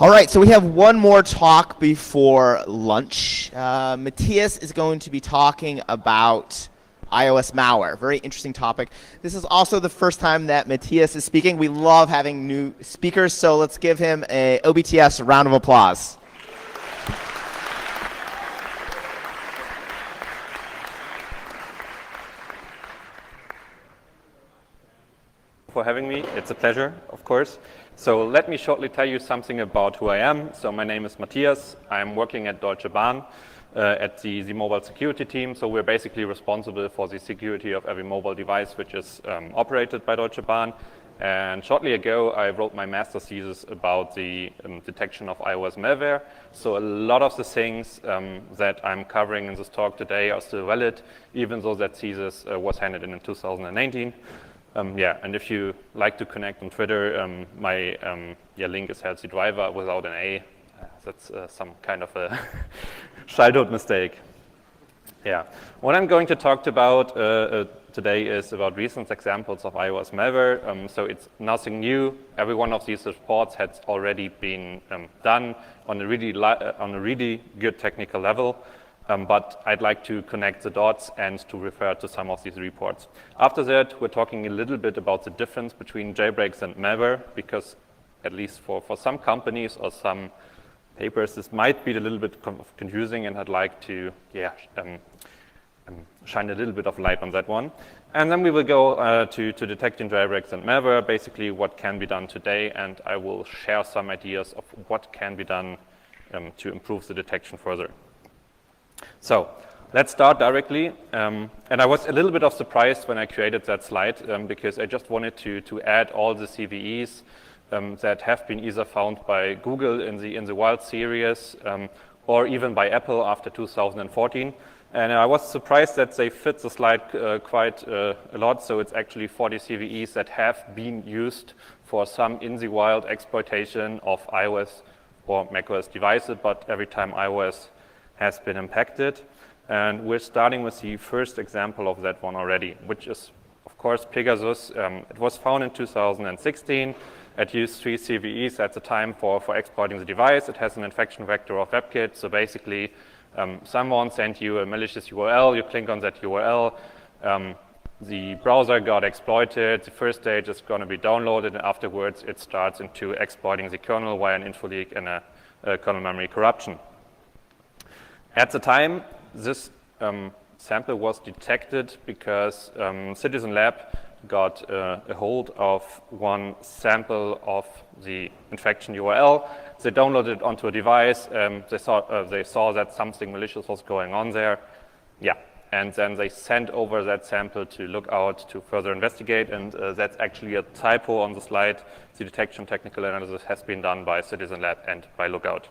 All right, so we have one more talk before lunch. Matthias is going to be talking about iOS malware. Very interesting topic. This is also the first time that Matthias is speaking. We love having new speakers, so let's give him a OBTS round of applause. For having me. It's a pleasure, of course. So let me shortly tell you something about who I am. So my name is Matthias. I'm working at Deutsche Bahn at the mobile security team. So we're basically responsible for the security of every mobile device which is operated by Deutsche Bahn. And shortly ago, I wrote my master's thesis about the detection of iOS malware. So a lot of the things that I'm covering in this talk today are still valid, even though that thesis was handed in 2019. And if you like to connect on Twitter, my link is Healthy Driver without an A. That's some kind of a childhood mistake. Yeah, what I'm going to talk about today is about recent examples of iOS malware. So it's nothing new. Every one of these reports has already been done on a really good technical level. But I'd like to connect the dots and to refer to some of these reports. After that, we're talking a little bit about the difference between jailbreaks and malware, because at least for some companies or some papers, this might be a little bit confusing, and I'd like to shine a little bit of light on that one. And then we will go to detecting jailbreaks and malware, basically what can be done today, and I will share some ideas of what can be done to improve the detection further. So let's start directly. And I was a little bit of surprised when I created that slide because I just wanted to add all the CVEs that have been either found by Google in the wild series or even by Apple after 2014. And I was surprised that they fit the slide quite a lot. So it's actually 40 CVEs that have been used for some in the wild exploitation of iOS or macOS devices, but every time iOS has been impacted. And we're starting with the first example of that one already, which is, of course, Pegasus. It was found in 2016. It used 3 CVEs at the time for exploiting the device. It has an infection vector of WebKit. So basically, someone sent you a malicious URL. You click on that URL. The browser got exploited. The first stage is going to be downloaded, and afterwards, it starts into exploiting the kernel via an info leak and a kernel memory corruption. At the time, this sample was detected because Citizen Lab got a hold of one sample of the infection URL. They downloaded it onto a device. They saw that something malicious was going on there. Yeah, and then they sent over that sample to Lookout to further investigate. And that's actually a typo on the slide. The detection technical analysis has been done by Citizen Lab and by Lookout.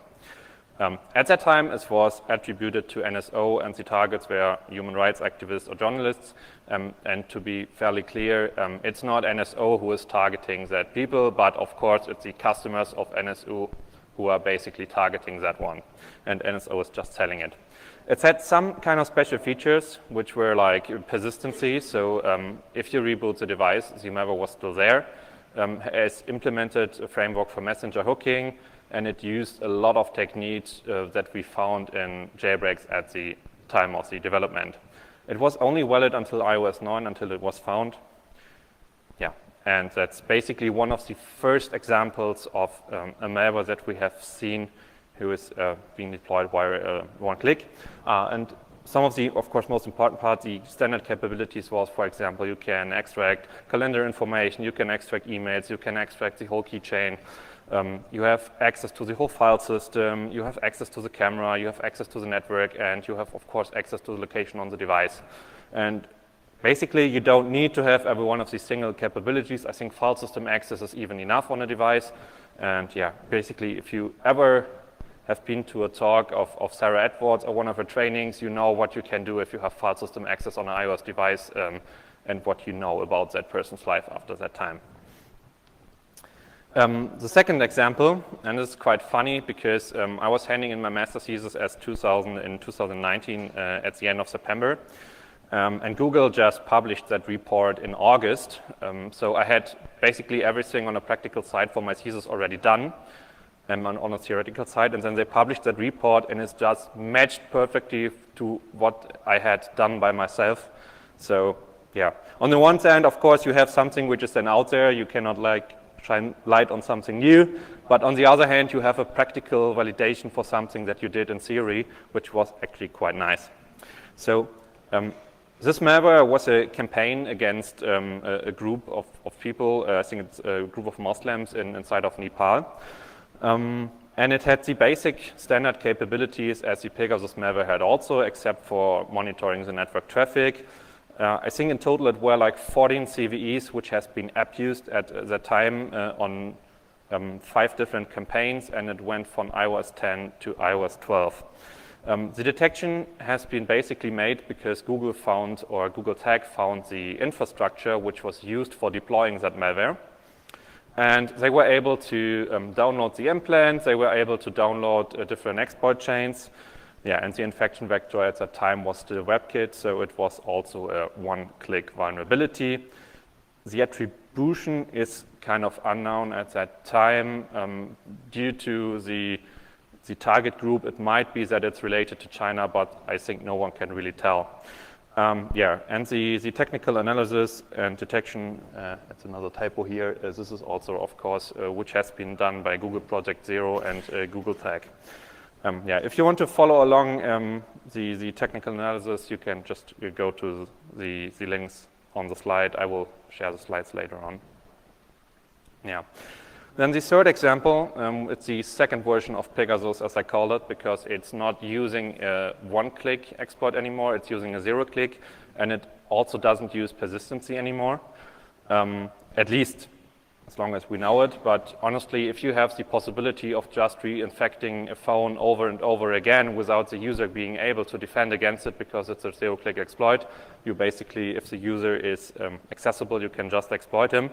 At that time, it was attributed to NSO, and the targets were human rights activists or journalists. And to be fairly clear, it's not NSO who is targeting that people, but of course, it's the customers of NSO who are basically targeting that one. And NSO is just selling it. It had some kind of special features, which were like persistency. So if you reboot the device, the malware was still there. It's implemented a framework for messenger hooking, and it used a lot of techniques that we found in jailbreaks at the time of the development. It was only valid until iOS 9, until it was found. Yeah, and that's basically one of the first examples of a malware that we have seen who is being deployed via one click. And some of the, of course, most important part, the standard capabilities was, for example, you can extract calendar information, you can extract emails, you can extract the whole keychain. You have access to the whole file system, you have access to the camera, you have access to the network, and you have, of course, access to the location on the device. And basically, you don't need to have every one of these single capabilities. I think file system access is even enough on a device. And yeah, basically, if you ever have been to a talk of Sarah Edwards or one of her trainings, you know what you can do if you have file system access on an iOS device and what you know about that person's life after that time. The second example, and it's quite funny because I was handing in my master's thesis in 2019 at the end of September, and Google just published that report in August. So I had basically everything on a practical side for my thesis already done. on a theoretical side, and then they published that report, and it's just matched perfectly to what I had done by myself. So yeah, on the one hand, of course, you have something which is then out there. You cannot like shine light on something new, but on the other hand, you have a practical validation for something that you did in theory, which was actually quite nice. So this malware was a campaign against a group of people. I think it's a group of Muslims inside of Nepal. And it had the basic standard capabilities as the Pegasus malware had also, except for monitoring the network traffic. I think in total it were like 14 CVEs which has been abused at that time on 5 different campaigns, and it went from iOS 10 to iOS 12. The detection has been basically made because Google found, or Google Tag found, the infrastructure which was used for deploying that malware. And they were able to download the implant, they were able to download different exploit chains. Yeah, and the infection vector at that time was still WebKit, so it was also a one-click vulnerability. The attribution is kind of unknown at that time. Due to the target group, it might be that it's related to China, but I think no one can really tell. Yeah, and the technical analysis and detection, that's another typo here, this is also, of course, which has been done by Google Project Zero and Google Tag. Yeah, if you want to follow along the technical analysis, you can just go to the links on the slide. I will share the slides later on. Yeah. Then the third example, it's the second version of Pegasus, as I call it, because it's not using a one-click exploit anymore, it's using a zero-click, and it also doesn't use persistency anymore, at least as long as we know it. But honestly, if you have the possibility of just reinfecting a phone over and over again without the user being able to defend against it because it's a zero-click exploit, you basically, if the user is accessible, you can just exploit him.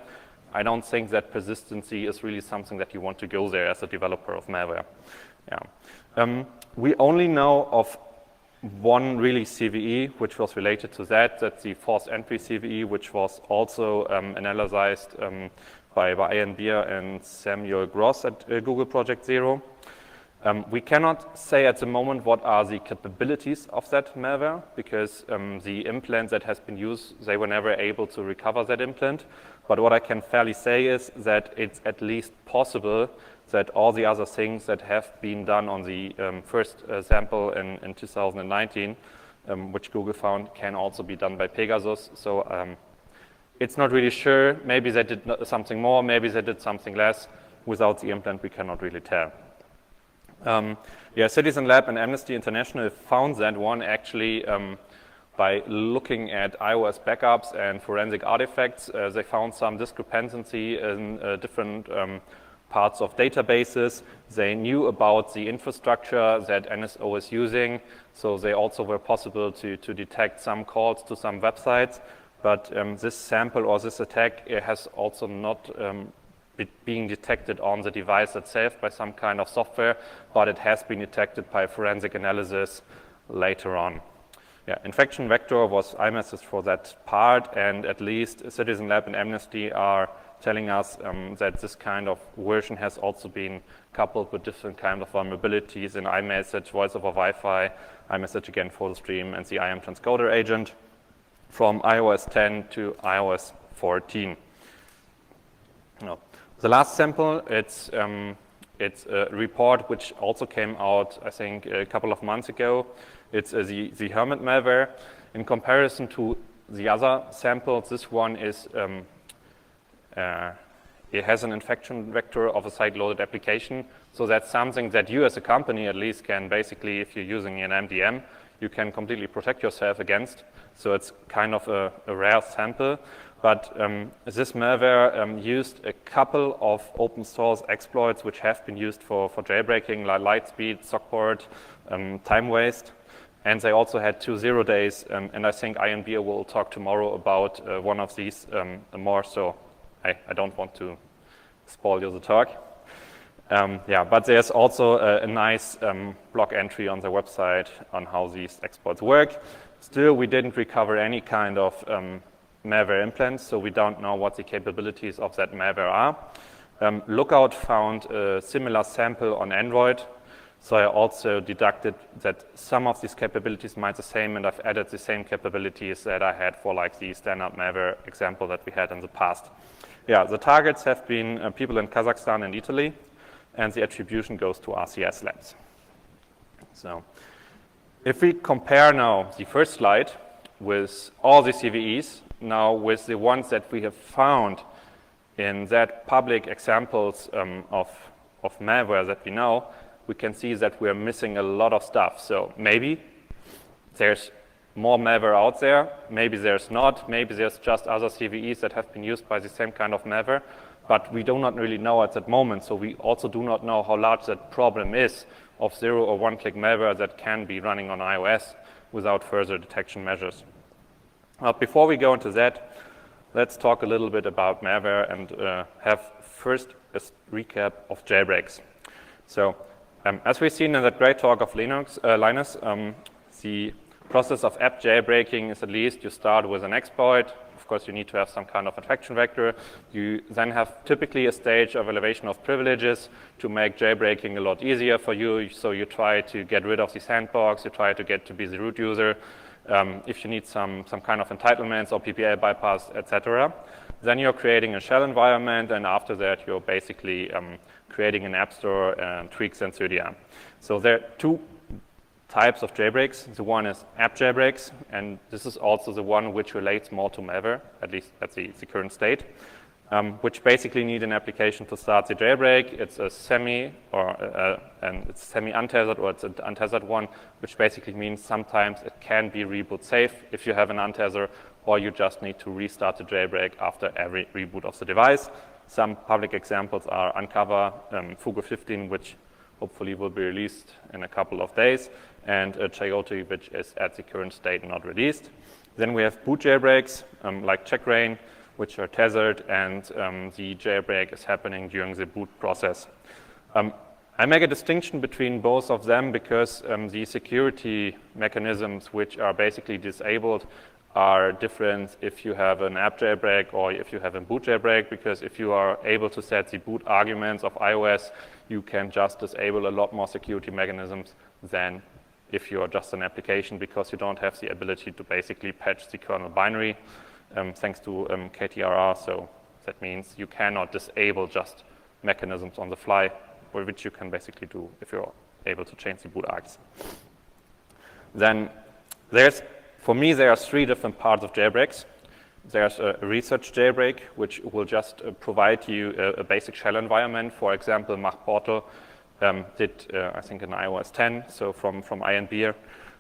I don't think that persistency is really something that you want to go there as a developer of malware. Yeah. We only know of one really CVE which was related to that. That's the forced entry CVE, which was also analyzed by Ian Beer and Samuel Gross at Google Project Zero. We cannot say at the moment what are the capabilities of that malware, because the implant that has been used, they were never able to recover that implant. But what I can fairly say is that it's at least possible that all the other things that have been done on the first sample in 2019, which Google found, can also be done by Pegasus. So it's not really sure. Maybe they did something more, maybe they did something less. Without the implant, we cannot really tell. Yeah, Citizen Lab and Amnesty International found that one actually by looking at iOS backups and forensic artifacts. They found some discrepancy in different parts of databases. They knew about the infrastructure that NSO is using, so they also were possible to detect some calls to some websites. But this sample or this attack has also not being detected on the device itself by some kind of software, but it has been detected by forensic analysis later on. Yeah, infection vector was iMessage for that part, and at least Citizen Lab and Amnesty are telling us that this kind of version has also been coupled with different kind of vulnerabilities in iMessage, voice over Wi-Fi, iMessage again for the stream, and the IM transcoder agent from iOS 10 to iOS 14. No. The last sample, it's a report which also came out, I think, a couple of months ago. It's the Hermit malware. In comparison to the other samples, this one is it has an infection vector of a site-loaded application. So that's something that you as a company at least can basically, if you're using an MDM, you can completely protect yourself against. So it's kind of a rare sample. But this malware used a couple of open source exploits which have been used for jailbreaking, like Lightspeed, Sockport, time waste. And they also had 2 0 days. And I think Ian Beer will talk tomorrow about one of these more. So I don't want to spoil you the talk. Yeah, but there's also a nice blog entry on the website on how these exploits work. Still, we didn't recover any kind of malware implants, so we don't know what the capabilities of that malware are. Lookout found a similar sample on Android. So I also deducted that some of these capabilities might be the same, and I've added the same capabilities that I had for like the standard malware example that we had in the past. Yeah, the targets have been people in Kazakhstan and Italy, and the attribution goes to RCS labs. So if we compare now the first slide with all the CVEs, now with the ones that we have found in that public examples of malware that we know, we can see that we're missing a lot of stuff. So maybe there's more malware out there, maybe there's not, maybe there's just other CVEs that have been used by the same kind of malware, but we do not really know at that moment. So we also do not know how large that problem is of 0 or 1-click malware that can be running on iOS without further detection measures. Before we go into that, let's talk a little bit about malware and have first a recap of jailbreaks. So as we've seen in that great talk of Linus, the process of app jailbreaking is at least you start with an exploit. Of course, you need to have some kind of infection vector. You then have typically a stage of elevation of privileges to make jailbreaking a lot easier for you. So you try to get rid of the sandbox. You try to get to be the root user. If you need some kind of entitlements or PPA bypass, etc. Then you're creating a shell environment, and after that, you're basically creating an app store and tweaks and Cydia. So there are two types of jailbreaks. The one is app jailbreaks, and this is also the one which relates more to malware, at least that's the current state, which basically need an application to start the jailbreak. It's a semi or and it's semi-untethered, or it's an untethered one, which basically means sometimes it can be reboot safe if you have an untether, or you just need to restart the jailbreak after every reboot of the device. Some public examples are Uncover, Fugu 15, which hopefully will be released in a couple of days, and Chayote, which is at the current state not released. Then we have boot jailbreaks, like Checkrain, which are tethered, and the jailbreak is happening during the boot process. I make a distinction between both of them because the security mechanisms which are basically disabled are different if you have an app jailbreak or if you have a boot jailbreak, because if you are able to set the boot arguments of iOS, you can just disable a lot more security mechanisms than if you are just an application, because you don't have the ability to basically patch the kernel binary thanks to KTRR. So that means you cannot disable just mechanisms on the fly, which you can basically do if you're able to change the boot args. Then for me, there are three different parts of jailbreaks. There's a research jailbreak, which will just provide you a basic shell environment. For example, Mach Portal did, I think, in iOS 10, so from INBeer.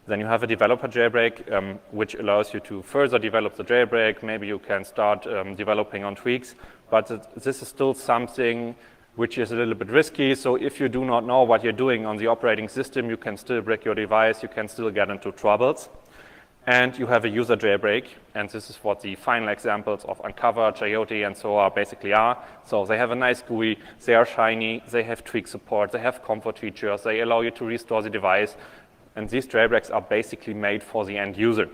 Then you have a developer jailbreak, which allows you to further develop the jailbreak. Maybe you can start developing on tweaks, but this is still something which is a little bit risky. So if you do not know what you're doing on the operating system, you can still break your device, you can still get into troubles. And you have a user jailbreak, and this is what the final examples of Uncover, Chayote, and so on basically are. So they have a nice GUI, they are shiny, they have tweak support, they have comfort features, they allow you to restore the device, and these jailbreaks are basically made for the end user.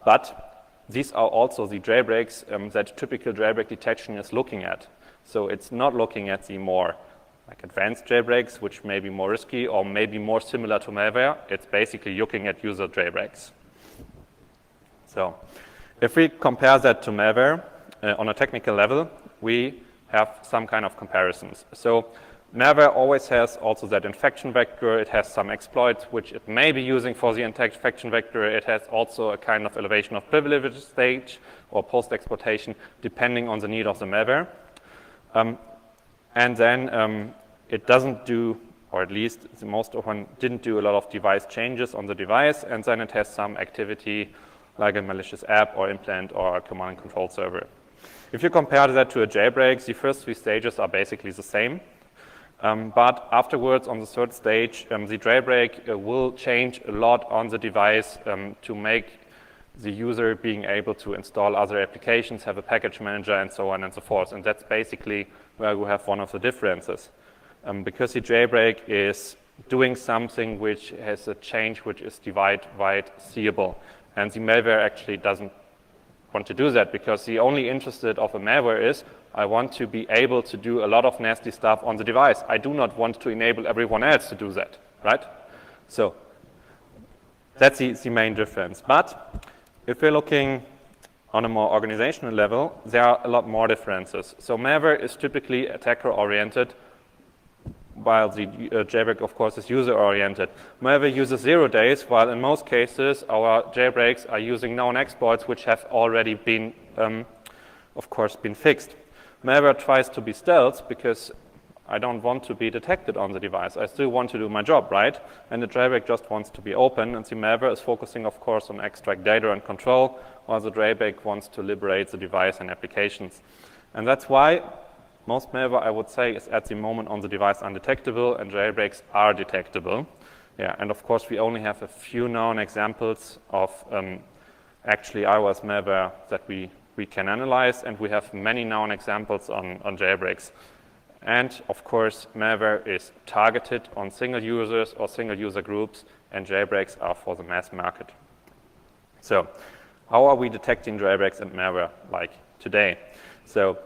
But these are also the jailbreaks that typical jailbreak detection is looking at. So it's not looking at the more like advanced jailbreaks, which may be more risky or maybe more similar to malware. It's basically looking at user jailbreaks. So if we compare that to malware on a technical level, we have some kind of comparisons. So malware always has also that infection vector. It has some exploits which it may be using for the infection vector. It has also a kind of elevation of privilege stage or post-exploitation, depending on the need of the malware. And then it doesn't do, or at least the most often didn't do a lot of device changes on the device, and then it has some activity like a malicious app or implant or a command and control server. If you compare that to a jailbreak, the first three stages are basically the same. But afterwards, on the third stage, the jailbreak will change a lot on the device to make the user being able to install other applications, have a package manager, and so on and so forth. And that's basically where we have one of the differences. Because the jailbreak is doing something which has a change which is device-wide seeable. And the malware actually doesn't want to do that, because the only interested of a malware is I want to be able to do a lot of nasty stuff on the device. I do not want to enable everyone else to do that, right? So that's the main difference. But if we're looking on a more organizational level, there are a lot more differences. So malware is typically attacker-oriented, while the jailbreak, of course, is user-oriented. Malware uses 0 days, while in most cases, our jailbreaks are using known exploits, which have already been, of course, been fixed. Malware tries to be stealth because I don't want to be detected on the device. I still want to do my job, right? And the jailbreak just wants to be open, and the malware is focusing, of course, on extract data and control, while the jailbreak wants to liberate the device and applications. And that's why most malware, I would say, is at the moment on the device undetectable, and jailbreaks are detectable. Yeah, and of course, we only have a few known examples of actually iOS malware that we can analyze, and we have many known examples on jailbreaks. And of course, malware is targeted on single users or single user groups, and jailbreaks are for the mass market. So how are we detecting jailbreaks and malware like today? So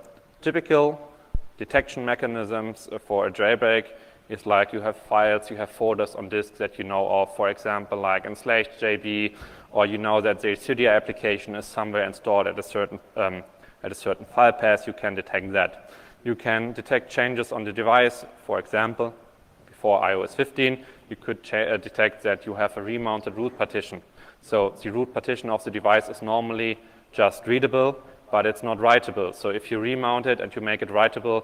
typical detection mechanisms for a jailbreak is like you have files, you have folders on disk that you know of, for example, like in /JB, or you know that the Cydia application is somewhere installed at a certain file path. You can detect that. You can detect changes on the device. For example, before iOS 15, you could detect that you have a remounted root partition. So the root partition of the device is normally just readable, but it's not writable. So if you remount it and you make it writable,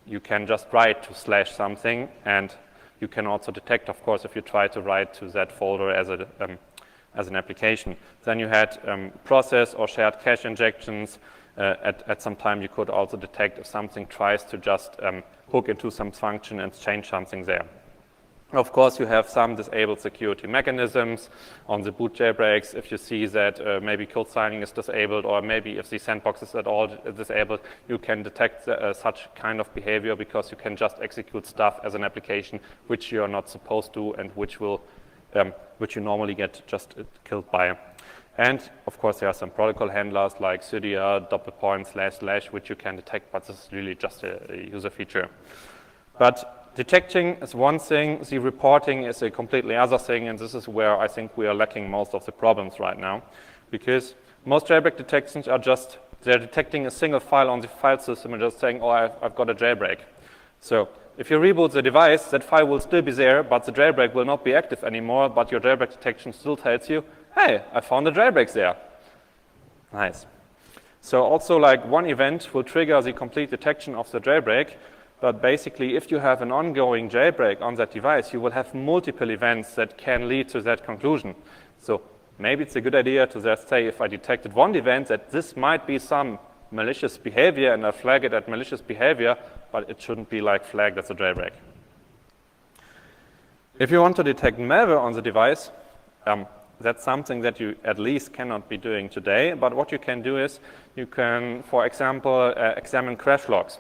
you can just write to /something, and you can also detect, of course, if you try to write to that folder as an application. Then you had process or shared cache injections. At some time, you could also detect if something tries to just hook into some function and change something there. Of course, you have some disabled security mechanisms on the boot jailbreaks. If you see that maybe code signing is disabled, or maybe if the sandbox is at all disabled, you can detect such kind of behavior, because you can just execute stuff as an application which you are not supposed to, and which you normally get just killed by. And of course, there are some protocol handlers like Cydia, // which you can detect, but this is really just a user feature. But detecting is one thing, the reporting is a completely other thing, and this is where I think we are lacking most of the problems right now, because most jailbreak detections are just, they're detecting a single file on the file system and just saying, oh, I've got a jailbreak. So if you reboot the device, that file will still be there, but the jailbreak will not be active anymore, but your jailbreak detection still tells you, hey, I found the jailbreaks there. Nice. So also, like, one event will trigger the complete detection of the jailbreak, but basically, if you have an ongoing jailbreak on that device, you will have multiple events that can lead to that conclusion. So maybe it's a good idea to just say, if I detected one event, that this might be some malicious behavior, and I flag it as malicious behavior, but it shouldn't be like flagged as a jailbreak. If you want to detect malware on the device, that's something that you at least cannot be doing today, but what you can do is you can, for example, examine crash logs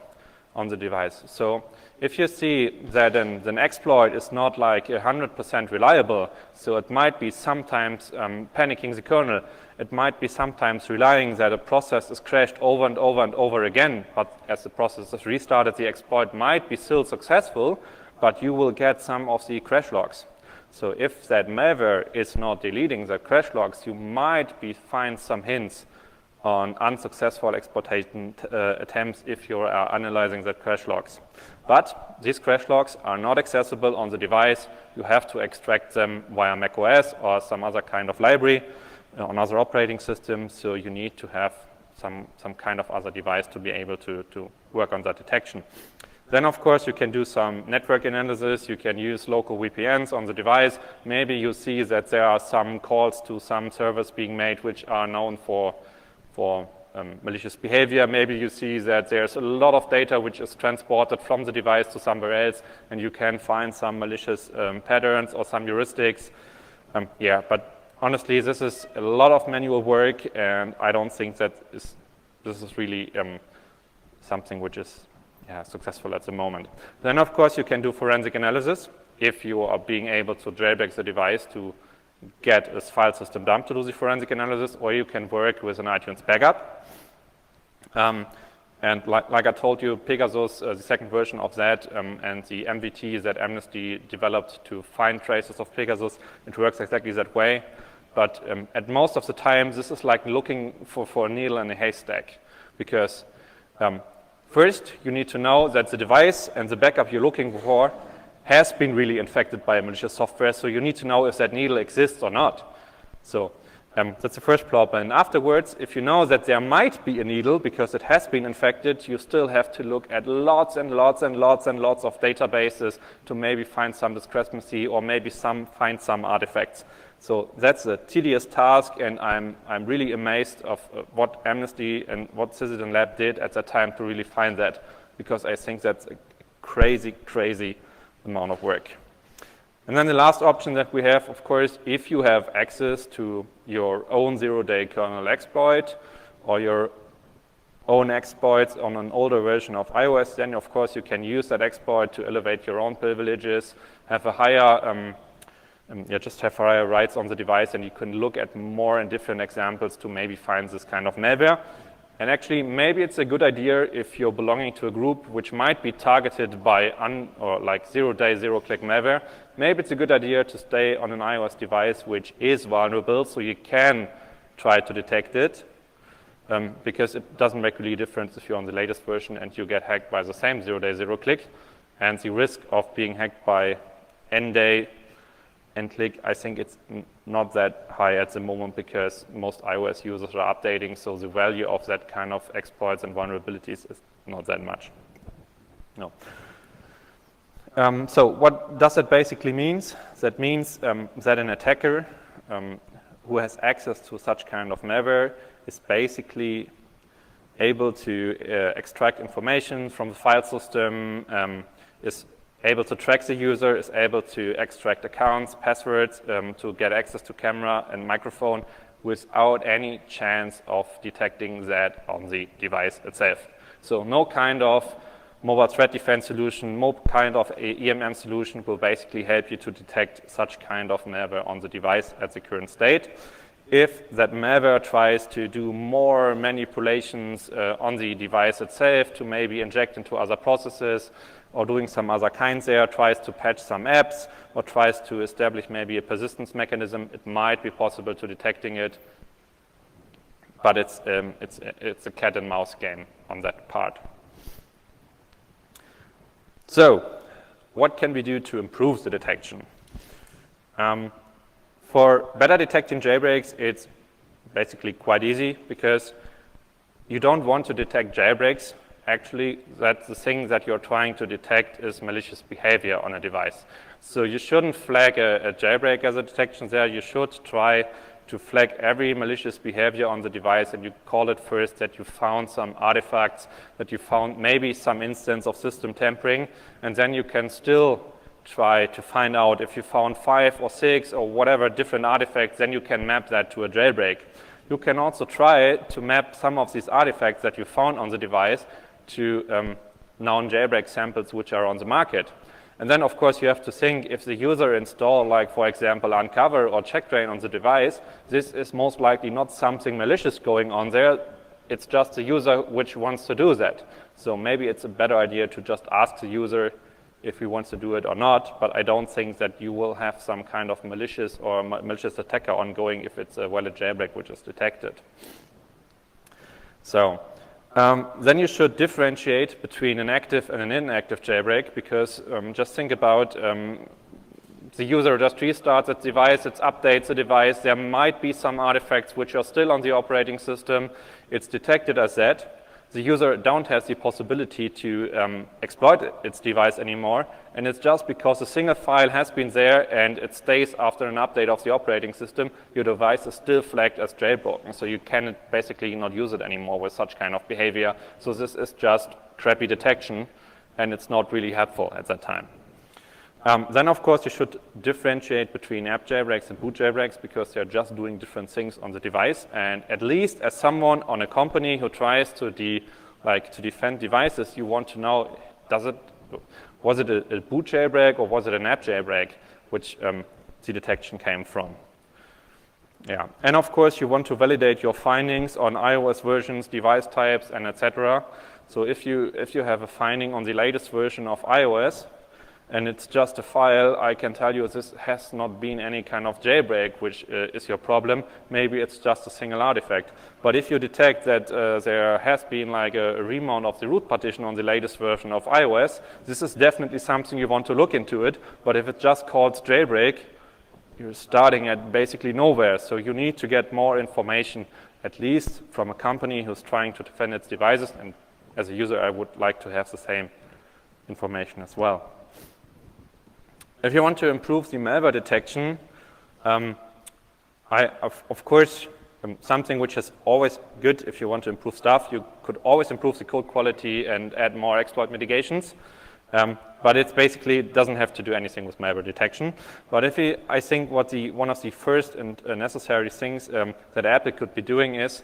on the device. So if you see that an exploit is not like 100% reliable, so it might be sometimes panicking the kernel, it might be sometimes relying that a process is crashed over and over and over again, but as the process is restarted, the exploit might be still successful, but you will get some of the crash logs. So if that malware is not deleting the crash logs, you might find some hints on unsuccessful exploitation attempts if you are analyzing the crash logs. But these crash logs are not accessible on the device. You have to extract them via macOS or some other kind of library on other operating systems, so you need to have some kind of other device to be able to work on that detection. Then, of course, you can do some network analysis. You can use local VPNs on the device. Maybe you see that there are some calls to some servers being made which are known for malicious behavior. Maybe you see that there's a lot of data which is transported from the device to somewhere else, and you can find some malicious patterns or some heuristics. But honestly, this is a lot of manual work, and I don't think that this is really something which is successful at the moment. Then, of course, you can do forensic analysis if you are being able to jailbreak the device to get a file system dump to do the forensic analysis, or you can work with an iTunes backup. And like I told you, Pegasus, the second version of that, and the MVT that Amnesty developed to find traces of Pegasus, it works exactly that way. But at most of the time, this is like looking for a needle in a haystack. Because first, you need to know that the device and the backup you're looking for has been really infected by a malicious software, so you need to know if that needle exists or not. So that's the first problem. And afterwards, if you know that there might be a needle because it has been infected, you still have to look at lots and lots and lots and lots of databases to maybe find some discrepancy or maybe find some artifacts. So that's a tedious task, and I'm really amazed of what Amnesty and what Citizen Lab did at that time to really find that, because I think that's a crazy, crazy amount of work. And then the last option that we have, of course, if you have access to your own zero-day kernel exploit or your own exploits on an older version of iOS, then of course you can use that exploit to elevate your own privileges, have a higher, just have higher rights on the device, and you can look at more and different examples to maybe find this kind of malware. And actually, maybe it's a good idea if you're belonging to a group which might be targeted by like zero-day, zero-click malware. Maybe it's a good idea to stay on an iOS device which is vulnerable, so you can try to detect it, because it doesn't make really a difference if you're on the latest version and you get hacked by the same zero-day, zero-click. And the risk of being hacked by n-day and click, I think it's not that high at the moment, because most iOS users are updating, so the value of that kind of exploits and vulnerabilities is not that much. No. So what does that basically mean? That means that an attacker who has access to such kind of malware is basically able to extract information from the file system, is able to track the user, is able to extract accounts, passwords, to get access to camera and microphone without any chance of detecting that on the device itself. So no kind of mobile threat defense solution, no kind of EMM solution will basically help you to detect such kind of malware on the device at the current state. If that malware tries to do more manipulations on the device itself to maybe inject into other processes, or doing some other kinds there, tries to patch some apps, or tries to establish maybe a persistence mechanism, it might be possible to detecting it, but it's a cat and mouse game on that part. So, what can we do to improve the detection? For better detecting jailbreaks, it's basically quite easy, because you don't want to detect jailbreaks. Actually, that's the thing that you're trying to detect is malicious behavior on a device. So you shouldn't flag a jailbreak as a detection there. You should try to flag every malicious behavior on the device, and you call it first that you found some artifacts, that you found maybe some instance of system tampering, and then you can still try to find out if you found 5 or 6 or whatever different artifacts, then you can map that to a jailbreak. You can also try to map some of these artifacts that you found on the device to known jailbreak samples which are on the market. And then, of course, you have to think if the user install, like, for example, Uncover or Checkdrain on the device, this is most likely not something malicious going on there. It's just the user which wants to do that. So maybe it's a better idea to just ask the user if he wants to do it or not, but I don't think that you will have some kind of malicious or malicious attacker ongoing if it's a valid jailbreak which is detected. So then you should differentiate between an active and an inactive jailbreak, because just think about the user just restarts its device, it updates the device, there might be some artifacts which are still on the operating system, it's detected as that. The user don't have the possibility to exploit its device anymore, and it's just because a single file has been there and it stays after an update of the operating system, your device is still flagged as jailbroken, so you can basically not use it anymore with such kind of behavior. So this is just crappy detection, and it's not really helpful at that time. Then, of course, you should differentiate between app jailbreaks and boot jailbreaks, because they're just doing different things on the device. And at least as someone on a company who tries to defend devices, you want to know, was it a boot jailbreak or was it an app jailbreak which the detection came from? Yeah, and of course you want to validate your findings on iOS versions, device types, and etc. So if you have a finding on the latest version of iOS, and it's just a file, I can tell you this has not been any kind of jailbreak, which is your problem. Maybe it's just a single artifact. But if you detect that there has been like a remount of the root partition on the latest version of iOS, this is definitely something you want to look into it. But if it just calls jailbreak, you're starting at basically nowhere. So you need to get more information, at least from a company who's trying to defend its devices. And as a user, I would like to have the same information as well. If you want to improve the malware detection, of course, something which is always good if you want to improve stuff, you could always improve the code quality and add more exploit mitigations. But it basically doesn't have to do anything with malware detection. But I think one of the first and necessary things that Apple could be doing is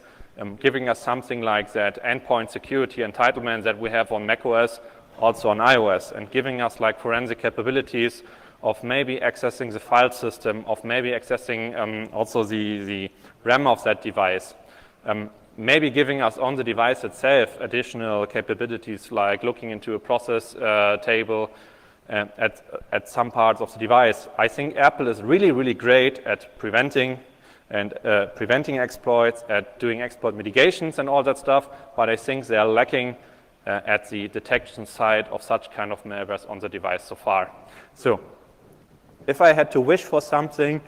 giving us something like that endpoint security entitlement that we have on macOS, also on iOS, and giving us like forensic capabilities of maybe accessing the file system, of maybe accessing also the RAM of that device. Maybe giving us on the device itself additional capabilities like looking into a process table at some parts of the device. I think Apple is really, really great at preventing exploits, at doing exploit mitigations and all that stuff, but I think they are lacking at the detection side of such kind of malwares on the device so far. So if I had to wish for something,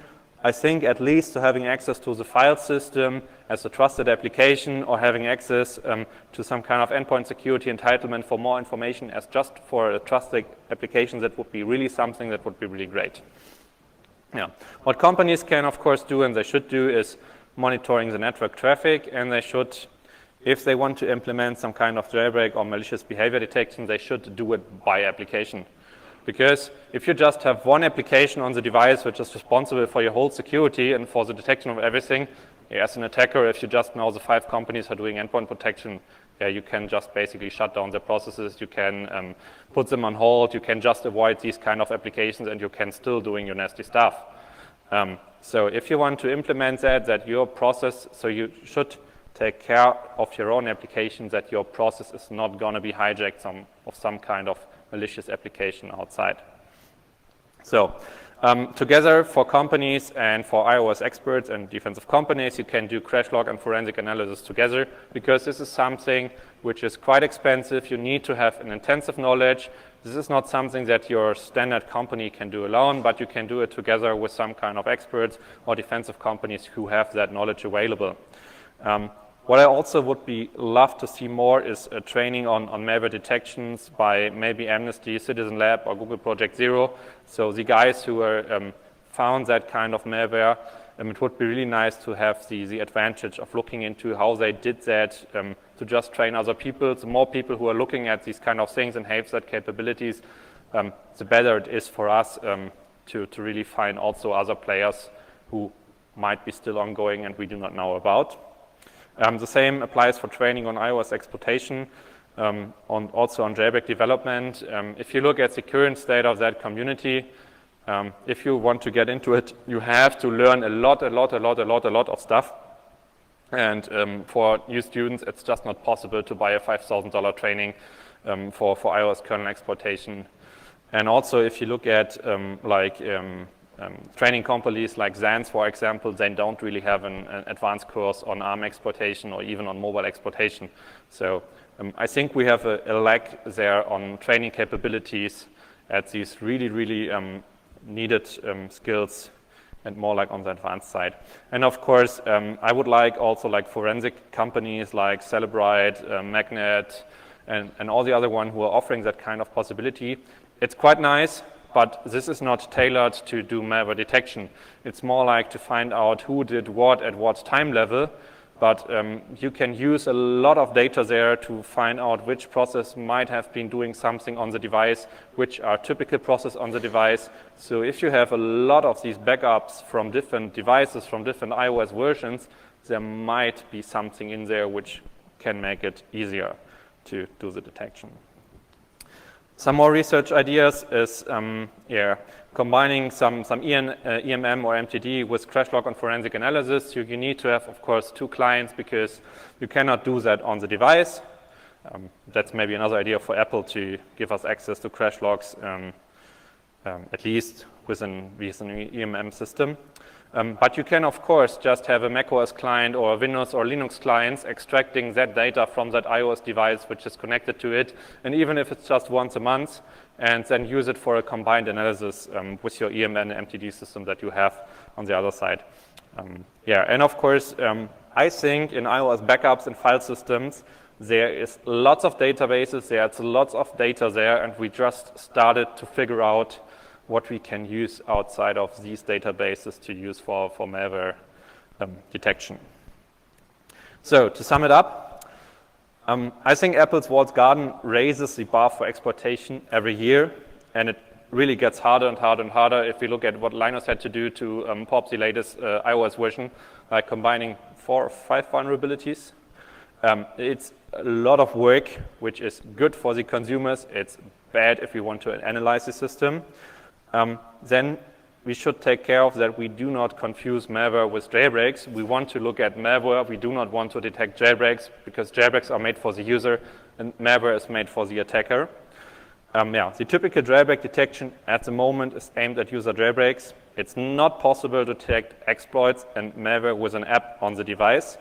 I think at least to having access to the file system as a trusted application, or having access to some kind of endpoint security entitlement for more information as just for a trusted application, that would be really something that would be really great. Yeah. What companies can of course do, and they should do, is monitoring the network traffic, and they should, if they want to implement some kind of jailbreak or malicious behavior detection, they should do it by application. Because if you just have one application on the device which is responsible for your whole security and for the detection of everything, as an attacker, if you just know the 5 companies are doing endpoint protection, you can just basically shut down their processes, you can put them on hold, you can just avoid these kind of applications, and you can still doing your nasty stuff. So if you want to implement that your process, so you should take care of your own application, that your process is not going to be hijacked of some kind of malicious application outside. So together for companies and for iOS experts and defensive companies, you can do crash log and forensic analysis together, because this is something which is quite expensive. You need to have an intensive knowledge. This is not something that your standard company can do alone, but you can do it together with some kind of experts or defensive companies who have that knowledge available. What I also would love to see more is training on malware detections by maybe Amnesty, Citizen Lab, or Google Project Zero. So the guys who found that kind of malware, it would be really nice to have the advantage of looking into how they did that, to just train other people. The more people who are looking at these kind of things and have that capabilities, the better it is for us to really find also other players who might be still ongoing and we do not know about. The same applies for training on iOS exploitation, also on jailbreak development. If you look at the current state of that community, if you want to get into it, you have to learn a lot of stuff. And for new students, it's just not possible to buy a $5,000 training for iOS kernel exploitation. And also, if you look at training companies like Xans, for example, they don't really have an advanced course on ARM exploitation or even on mobile exploitation. So I think we have a lack there on training capabilities at these really needed skills, and more like on the advanced side. And of course, I would like also like forensic companies like Celebrite, Magnet, and all the other ones who are offering that kind of possibility. It's quite nice, but this is not tailored to do malware detection. It's more like to find out who did what at what time level, but you can use a lot of data there to find out which process might have been doing something on the device, which are typical process on the device. So if you have a lot of these backups from different devices, from different iOS versions, there might be something in there which can make it easier to do the detection. Some more research ideas is combining some EMM or MTD with crash log and forensic analysis. You need to have, of course, 2 clients because you cannot do that on the device. That's maybe another idea for Apple to give us access to crash logs, at least with an EMM system. But you can, of course, just have a macOS client or a Windows or Linux clients extracting that data from that iOS device which is connected to it, and even if it's just once a month, and then use it for a combined analysis with your EMN and MTD system that you have on the other side. And of course, I think in iOS backups and file systems, there is lots of databases, there's lots of data there, and we just started to figure out what we can use outside of these databases to use for malware detection. So to sum it up, I think Apple's walled garden raises the bar for exploitation every year, and it really gets harder and harder and harder if we look at what Linus had to do to pop the latest iOS version, like combining 4 or 5 vulnerabilities. It's a lot of work, which is good for the consumers. It's bad if we want to analyze the system. Then we should take care of that we do not confuse malware with jailbreaks. We want to look at malware. We do not want to detect jailbreaks because jailbreaks are made for the user and malware is made for the attacker. The typical jailbreak detection at the moment is aimed at user jailbreaks. It's not possible to detect exploits and malware with an app on the device.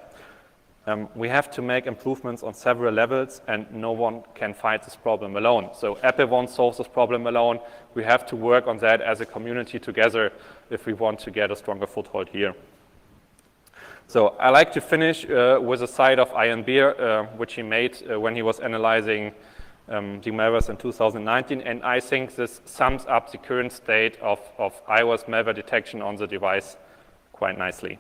We have to make improvements on several levels, and no one can fight this problem alone. So Apple won't solve this problem alone. We have to work on that as a community together if we want to get a stronger foothold here. So I like to finish with a side of Ian Beer, which he made when he was analyzing the malwares in 2019, and I think this sums up the current state of iOS malware detection on the device quite nicely.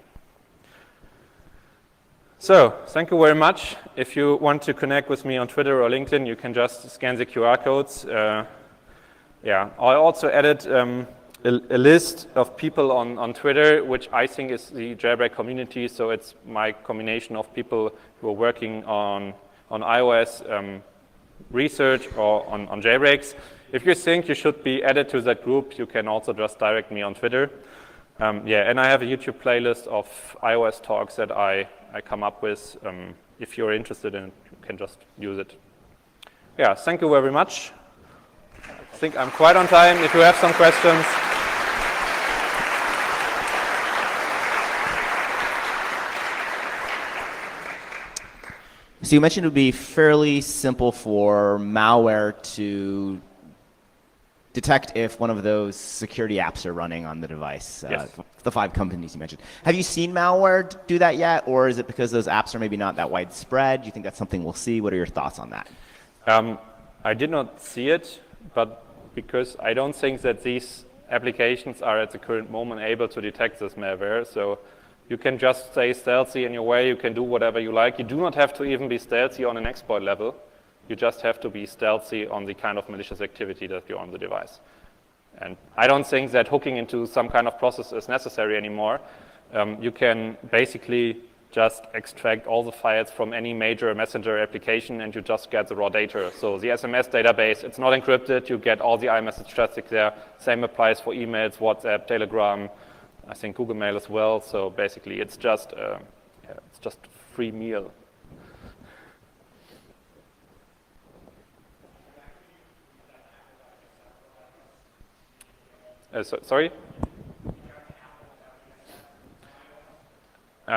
So, thank you very much. If you want to connect with me on Twitter or LinkedIn, you can just scan the QR codes. I also added a list of people on Twitter, which I think is the jailbreak community. So it's my combination of people who are working on iOS research or on jailbreaks. If you think you should be added to that group, you can also just direct me on Twitter. And I have a YouTube playlist of iOS talks that I come up with. If you're interested in it, you can just use it. Yeah, thank you very much. I think I'm quite on time. If you have some questions. So you mentioned it would be fairly simple for malware to detect if one of those security apps are running on the device, Yes. the 5 companies you mentioned. Have you seen malware do that yet, or is it because those apps are maybe not that widespread? Do you think that's something we'll see? What are your thoughts on that? I did not see it, but because I don't think that these applications are at the current moment able to detect this malware. So you can just stay stealthy in your way. You can do whatever you like. You do not have to even be stealthy on an exploit level. You just have to be stealthy on the kind of malicious activity that you're on the device. And I don't think that hooking into some kind of process is necessary anymore. You can basically just extract all the files from any major messenger application and you just get the raw data. So the SMS database, it's not encrypted. You get all the iMessage traffic there. Same applies for emails, WhatsApp, Telegram, I think Google Mail as well. So basically it's just free meal. Sorry? He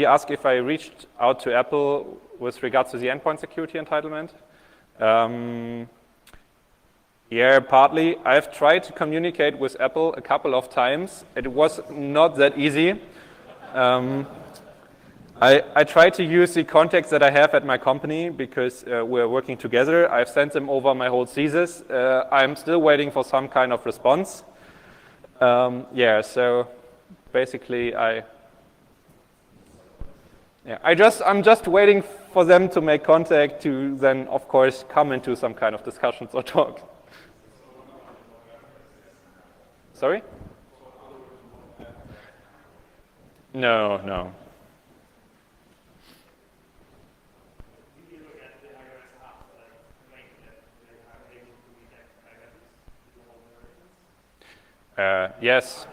asked if I reached out to Apple with regards to the endpoint security entitlement. Yeah, partly. I've tried to communicate with Apple a couple of times. It was not that easy. I try to use the contacts that I have at my company because we're working together. I've sent them over my whole thesis. I'm still waiting for some kind of response. So basically I'm just waiting for them to make contact to then, of course, come into some kind of discussions or talk. Sorry? No. Yes.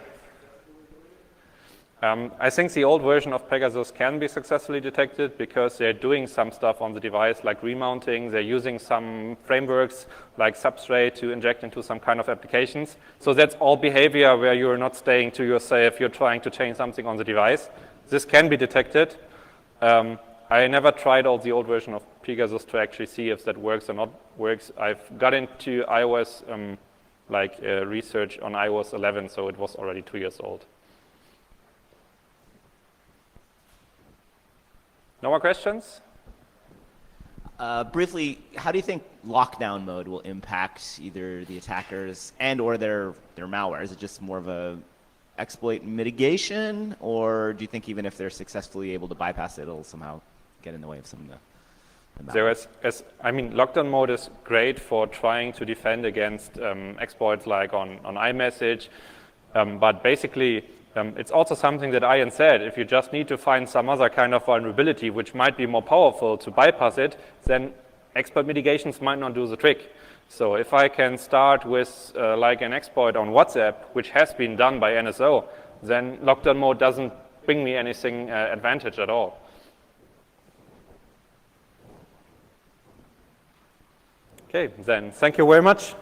I think the old version of Pegasus can be successfully detected because they're doing some stuff on the device like remounting. They're using some frameworks like Substrate to inject into some kind of applications. So that's all behavior where you're not staying to yourself, you're trying to change something on the device. This can be detected. I never tried out the old version of Pegasus to actually see if that works or not works. I've got into iOS research on iOS 11, so it was already 2 years old. No more questions? Briefly, how do you think lockdown mode will impact either the attackers and or their malware? Is it just more of a exploit mitigation, or do you think even if they're successfully able to bypass it, it'll somehow get in the way of some of the malware? Lockdown mode is great for trying to defend against exploits like on iMessage, but basically it's also something that Ian said. If you just need to find some other kind of vulnerability which might be more powerful to bypass it, then exploit mitigations might not do the trick. So if I can start with like an exploit on WhatsApp, which has been done by NSO, then lockdown mode doesn't bring me anything advantage at all. Okay, then thank you very much.